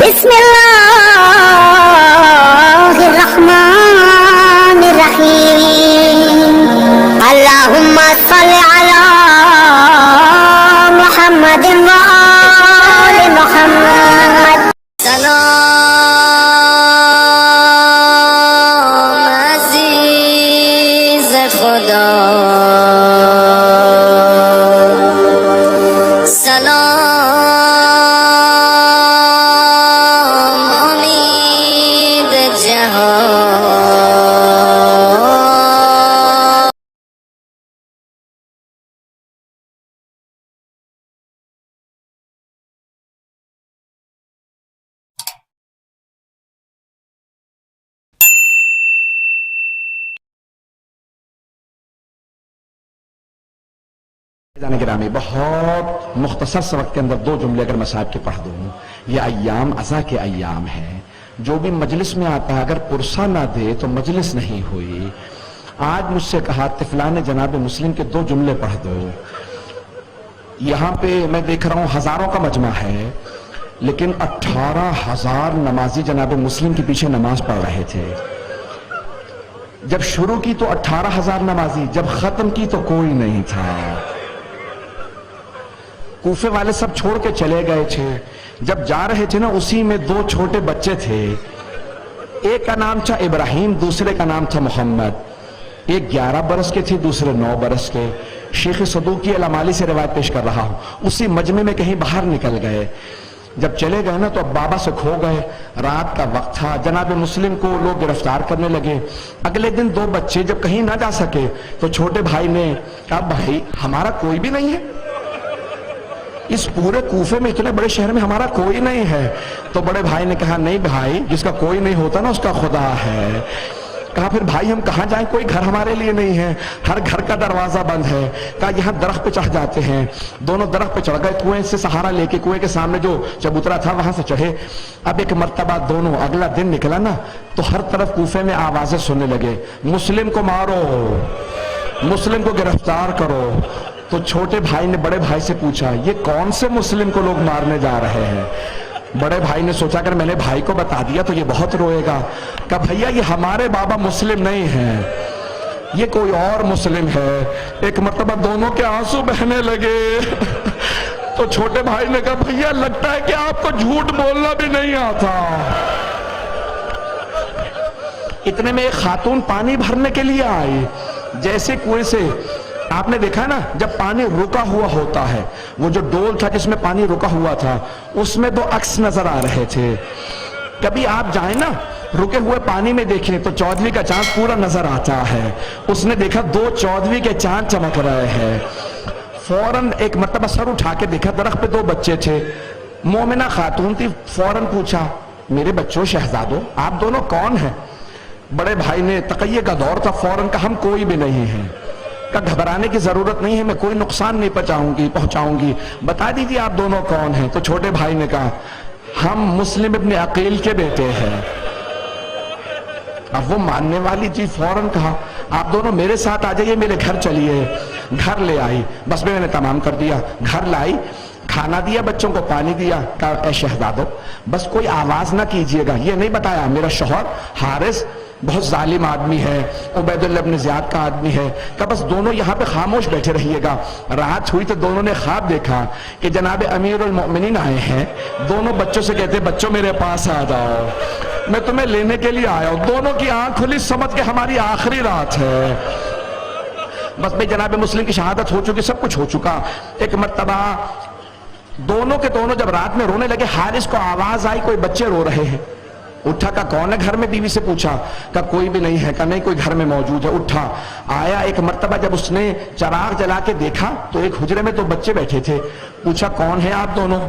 بسم اللہ الرحمن الرحیم اللہم صل علی محمد وآل محمد سلام عزیز خدا جانے گرامی، بہت مختصر سے وقت کے اندر دو جملے اگر میں صاحب کے پڑھ دوں. یہ ایام عزا کے ایام ہیں. جو بھی مجلس میں آتا ہے اگر پرسہ نہ دے تو مجلس نہیں ہوئی. آج مجھ سے کہا طفلان جناب مسلم کے دو جملے پڑھ دو. یہاں پہ میں دیکھ رہا ہوں ہزاروں کا مجمع ہے، لیکن 18,000 نمازی جناب مسلم کے پیچھے نماز پڑھ رہے تھے. جب شروع کی تو 18,000 نمازی، جب ختم کی تو کوئی نہیں تھا. کوفے والے سب چھوڑ کے چلے گئے تھے. جب جا رہے تھے نا، اسی میں دو چھوٹے بچے تھے. ایک کا نام تھا ابراہیم، دوسرے کا نام تھا محمد. ایک 11 برس کے تھے، دوسرے 9 برس کے. شیخ صدوقی الامالی سے روایت پیش کر رہا ہوں. اسی مجمع میں کہیں باہر نکل گئے. جب چلے گئے نا تو اب بابا سے کھو گئے. رات کا وقت تھا. جناب مسلم کو لوگ گرفتار کرنے لگے. اگلے دن دو بچے جب کہیں نہ جا سکے تو چھوٹے بھائی نے کہا بھائی ہمارا کوئی بھی نہیں ہے اس پورے کوفے میں، اتنے بڑے شہر میں ہمارا کوئی نہیں ہے. تو بڑے بھائی نے کہا نہیں بھائی، جس کا کوئی نہیں ہوتا نا اس کا خدا ہے. کہا پھر بھائی ہم کہاں جائیں، کوئی گھر ہمارے لیے نہیں ہے، ہر گھر کا دروازہ بند ہے. کہا یہاں درخت پہ چڑھ جاتے ہیں. دونوں درخت پہ چڑھ گئے، کنویں سے سہارا لے کے کنویں کے سامنے جو چبوترا تھا وہاں سے چڑھے. اب ایک مرتبہ دونوں، اگلا دن نکلا نا تو ہر طرف کوفے میں آوازیں سننے لگے، مسلم کو مارو، مسلم کو گرفتار کرو. تو چھوٹے بھائی نے بڑے بھائی سے پوچھا یہ کون سے مسلم کو لوگ مارنے جا رہے ہیں؟ بڑے بھائی نے سوچا اگر میں نے بھائی کو بتا دیا تو یہ بہت روئے گا. کہا بھیا یہ ہمارے بابا مسلم نہیں ہیں، یہ کوئی اور مسلم ہے. ایک مرتبہ دونوں کے آنسو بہنے لگے. تو چھوٹے بھائی نے کہا بھیا لگتا ہے کہ آپ کو جھوٹ بولنا بھی نہیں آتا. اتنے میں ایک خاتون پانی بھرنے کے لیے آئی. جیسے کنویں سے آپ نے دیکھا نا جب پانی رکا ہوا ہوتا ہے، وہ جو ڈول تھا جس میں پانی رکا ہوا تھا اس میں دو عکس نظر آ رہے تھے. کبھی آپ جائیں نا رکے ہوئے پانی میں دیکھیں تو 14ویں کا چاند پورا نظر آتا ہے. اس نے دیکھا 2 14ویں کے چاند چمک رہے ہیں. فوراً ایک مرتبہ سر اٹھا کے دیکھا درخت پہ 2 بچے تھے. مومنہ خاتون تھی. فوراً پوچھا میرے بچوں شہزادوں آپ دونوں کون ہیں؟ بڑے بھائی نے، تقیے کا دور تھا، فوراً کہا ہم کوئی بھی نہیں ہیں. کہ گھبرانے کی ضرورت نہیں ہے، میں کوئی نقصان نہیں پہنچاؤں گی، بتا دیجیے آپ دونوں کون ہیں. تو چھوٹے بھائی نے کہا ہم مسلم ابن عقیل کے بیٹے ہیں. اب وہ ماننے والی جی فوراً کہا آپ دونوں میرے ساتھ آ جائیے، میرے گھر چلیے. گھر لے آئی. بس میں نے تمام کر دیا. گھر لائی، کھانا دیا، بچوں کو پانی دیا. کہا اے شہزادو بس کوئی آواز نہ کیجیے گا. یہ نہیں بتایا میرا شوہر حارث بہت ظالم آدمی ہے، عبید اللہ ابن زیاد کا آدمی ہے. کہ بس دونوں یہاں پہ خاموش بیٹھے رہیے گا. رات ہوئی تو دونوں نے خواب دیکھا کہ جناب امیر المؤمنین آئے ہیں. دونوں بچوں سے کہتے بچوں میرے پاس آ جاؤ، میں تمہیں لینے کے لیے آیا ہوں. دونوں کی آنکھ کھلی، سمجھ کے ہماری آخری رات ہے. بس بھئی جناب مسلم کی شہادت ہو چکی، سب کچھ ہو چکا. ایک مرتبہ دونوں کے دونوں جب رات میں رونے لگے، حارث کو آواز آئی کوئی بچے رو رہے ہیں. اٹھا کہ کون ہے گھر میں؟ بیوی سے پوچھا. کہ کوئی بھی نہیں ہے. کہ نہیں کوئی گھر میں موجود ہے. اٹھا آیا. ایک مرتبہ جب اس نے چراغ جلا کے دیکھا تو ایک حجرے میں 2 بچے بیٹھے تھے. پوچھا کون ہیں آپ دونوں؟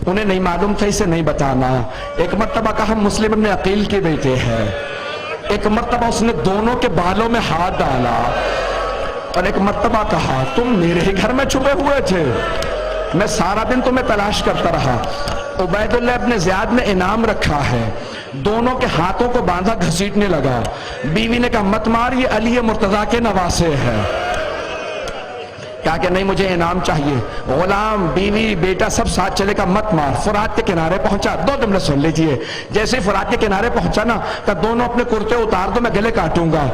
انہیں نہیں معلوم تھا، اسے نہیں بتانا. ایک مرتبہ کہا ہم مسلم ابن عقیل کے بیٹے ہیں. ایک مرتبہ اس نے دونوں کے بالوں میں ہاتھ ڈالا اور ایک مرتبہ کہا تم میرے ہی گھر میں چھپے ہوئے تھے، میں سارا دن تمہیں تلاش کرتا رہا. عبید اللہ ابن زیاد نے انعام رکھا ہے. دونوں کے ہاتھوں کو باندھا، گھسیٹنے لگا. بیوی نے کہا مت مار، یہ علی مرتضیٰ کے نواسے ہے. کہ کہا کہ نہیں مجھے انعام چاہیے. غلام بیوی بیٹا سب ساتھ چلے گا, مت مار. فرات کے کنارے پہنچا, 2 جملے سن لیجئے. جیسے فرات کے کنارے پہنچا نا کہ دونوں اپنے کرتے اتار دو, میں گلے کاٹوں گا.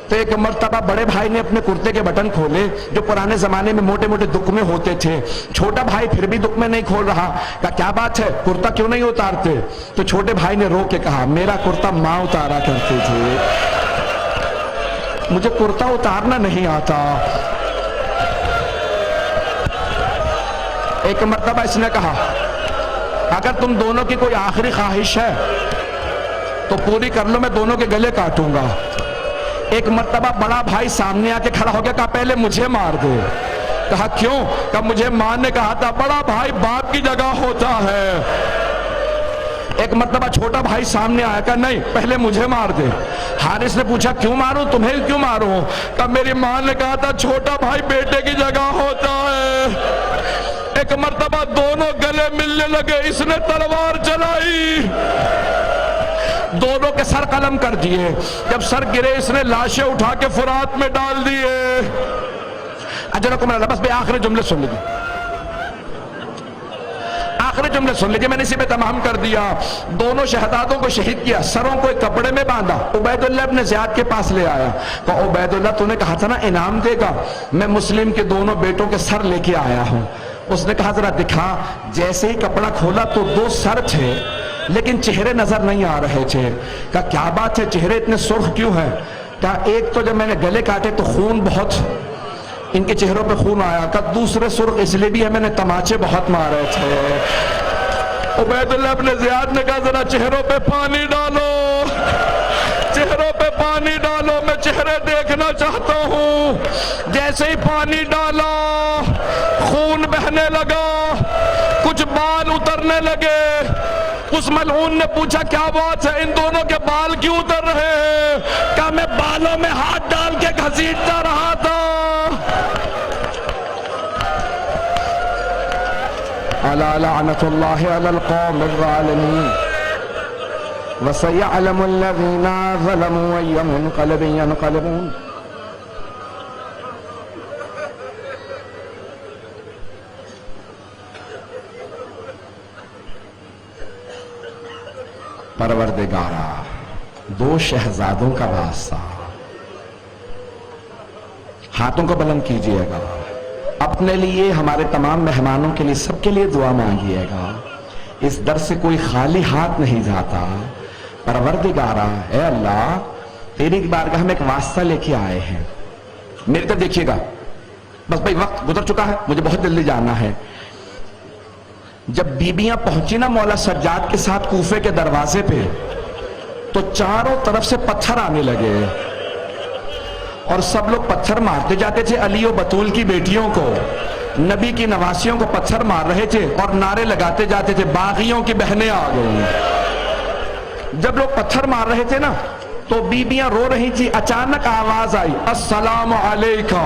تو ایک مرتبہ بڑے بھائی نے اپنے کرتے کے بٹن کھولے جو پرانے زمانے میں موٹے موٹے دک میں ہوتے تھے. چھوٹا بھائی پھر بھی دک میں نہیں کھول رہا. کہا کیا بات ہے, کرتا کیوں نہیں اتارتے؟ تو چھوٹے بھائی نے رو کے کہا میرا کرتا ماں اتارا کرتے تھے, مجھے کرتا اتارنا نہیں آتا. ایک مرتبہ اس نے کہا اگر تم دونوں کی کوئی آخری خواہش ہے تو پوری کر لو, میں دونوں کے گلے کاٹوں گا. ایک مرتبہ بڑا بھائی سامنے آ کے کھڑا ہو گیا, کہا پہلے مجھے مار دو. کہا کیوں؟ کہا مجھے ماں نے کہا تھا بڑا بھائی باپ کی جگہ ہوتا ہے. ایک مرتبہ چھوٹا بھائی سامنے آیا, کہا نہیں پہلے مجھے مار دے. حارث نے پوچھا کیوں ماروں, تمہیں کیوں ماروں؟ کہا میری ماں نے کہا تھا چھوٹا بھائی بیٹے کی جگہ ہوتا ہے. ایک مرتبہ دونوں گلے ملنے لگے, اس نے تلوار چلائی, دونوں کے سر قلم کر دیے. جب سر گرے اس نے لاشیں اٹھا کے فرات میں ڈال دیے. اجرکم اللہ. بس بے آخری جملے سن لیجیے, آخری جملے سن لیجیے, میں نے اسی پہ تمام کر دیا. دونوں شہدادوں کو شہید کیا, سروں کو ایک کپڑے میں باندھا, عبید اللہ ابن زیاد کے پاس لے آیا. کہا عبید اللہ تو نے کہا تھا نا انعام دے گا, میں مسلم کے دونوں بیٹوں کے سر لے کے آیا ہوں. اس نے کہا ذرا دکھا. جیسے ہی کپڑا کھولا تو 2 سر تھے لیکن چہرے نظر نہیں آ رہے تھے. کہا کیا بات ہے, چہرے اتنے سرخ کیوں ہیں؟ کہا ایک تو جب میں نے گلے کاٹے تو خون بہت, ان کے چہروں پہ خون آیا. کہا دوسرے سرخ اس لیے بھی ہے میں نے تماچے بہت مارے تھے. عبید اللہ ابن زیاد نے کہا ذرا چہروں پہ پانی ڈالو, چہروں پہ پانی ڈالو, میں چہرے دیکھنا چاہتا ہوں. جیسے ہی پانی ڈالا خون بہنے لگا, کچھ بال اترنے لگے. اس ملعون نے پوچھا کیا بات ہے, ان دونوں کے بال کیوں اتر رہے ہیں؟ کہا میں بالوں میں ہاتھ ڈال کے گھسیٹتا رہا تھا. الا لعنت اللہ علی القوم الظالمین وسيعلم الذين ظلموا أي منقلب ينقلبون. پروردگارا 2 شہزادوں کا واسطہ, ہاتھوں کو بلند کیجئے گا, اپنے لیے ہمارے تمام مہمانوں کے لیے سب کے لیے دعا مانگیے گا. اس در سے کوئی خالی ہاتھ نہیں جاتا. پروردگارا اے اللہ تیری بارگاہ میں ایک واسطہ لے کے آئے ہیں, میری طرف دیکھیے گا. بس بھائی وقت گزر چکا ہے, مجھے بہت جلدی جانا ہے. جب بیبیاں پہنچی نا مولا سجاد کے ساتھ کوفے کے دروازے پہ تو چاروں طرف سے پتھر آنے لگے اور سب لوگ پتھر مارتے جاتے تھے. علی و بطول کی بیٹیوں کو, نبی کی نواسیوں کو پتھر مار رہے تھے اور نعرے لگاتے جاتے تھے باغیوں کی بہنیں آ گئیں. جب لوگ پتھر مار رہے تھے نا تو بیبیاں رو رہی تھی. اچانک آواز آئی السلام علیکہ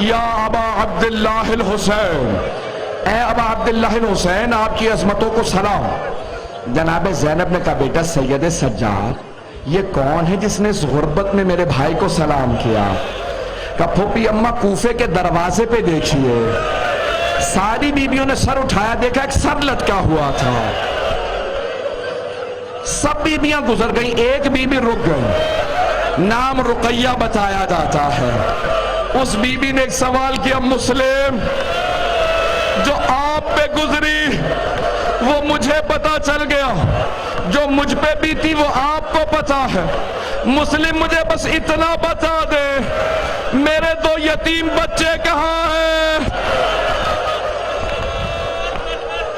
یا ابا عبداللہ الحسین, اے ابا عبداللہ الحسین آپ کی عظمتوں کو سلام. جناب زینب نے کہا بیٹا سید سجاد یہ کون ہے جس نے اس غربت میں میرے بھائی کو سلام کیا؟ کہا پھوپھی اماں کوفے کے دروازے پہ دیکھیے. ساری بیبیوں نے سر اٹھایا, دیکھا ایک سر لٹکا ہوا تھا. سب بیبیاں گزر گئیں, ایک بیوی رک گئی, نام رقیہ بتایا جاتا ہے. اس بیوی نے ایک سوال کیا مسلم جو آپ پہ گزری وہ مجھے پتا چل گیا, جو مجھ پہ بھی تھی وہ آپ کو پتا ہے. مسلم مجھے بس اتنا بتا دے میرے 2 یتیم بچے کہاں ہیں؟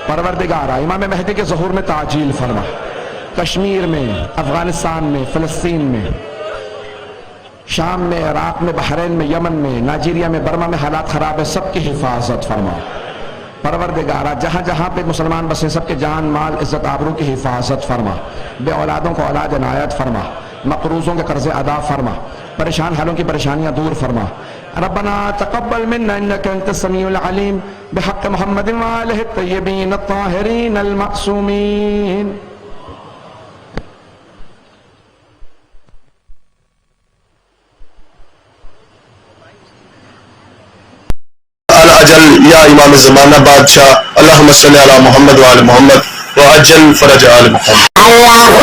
پروردگارا امام مہدی کے ظہور میں تعجیل فرما. کشمیر میں, افغانستان میں, فلسطین میں, شام میں, عراق میں, بحرین میں, یمن میں, نائجیریا میں, برما میں حالات خراب ہے, سب کی حفاظت فرما. پروردگارا جہاں جہاں پہ مسلمان بسے سب کے جان مال عزت آبرو کی حفاظت فرما. بے اولادوں کو اولاد عنایت فرما, مقروضوں کے قرض ادا فرما, پریشان حالوں کی پریشانیاں دور فرما. ربنا تقبل منا انك انت السميع العليم بحق محمد وآلہ الطیبین الطاہرین المعصومین. یا امام زمانہ بادشاہ اللہم صلی علی محمد وعلی محمد وعجل فرج آل محمد. اللهم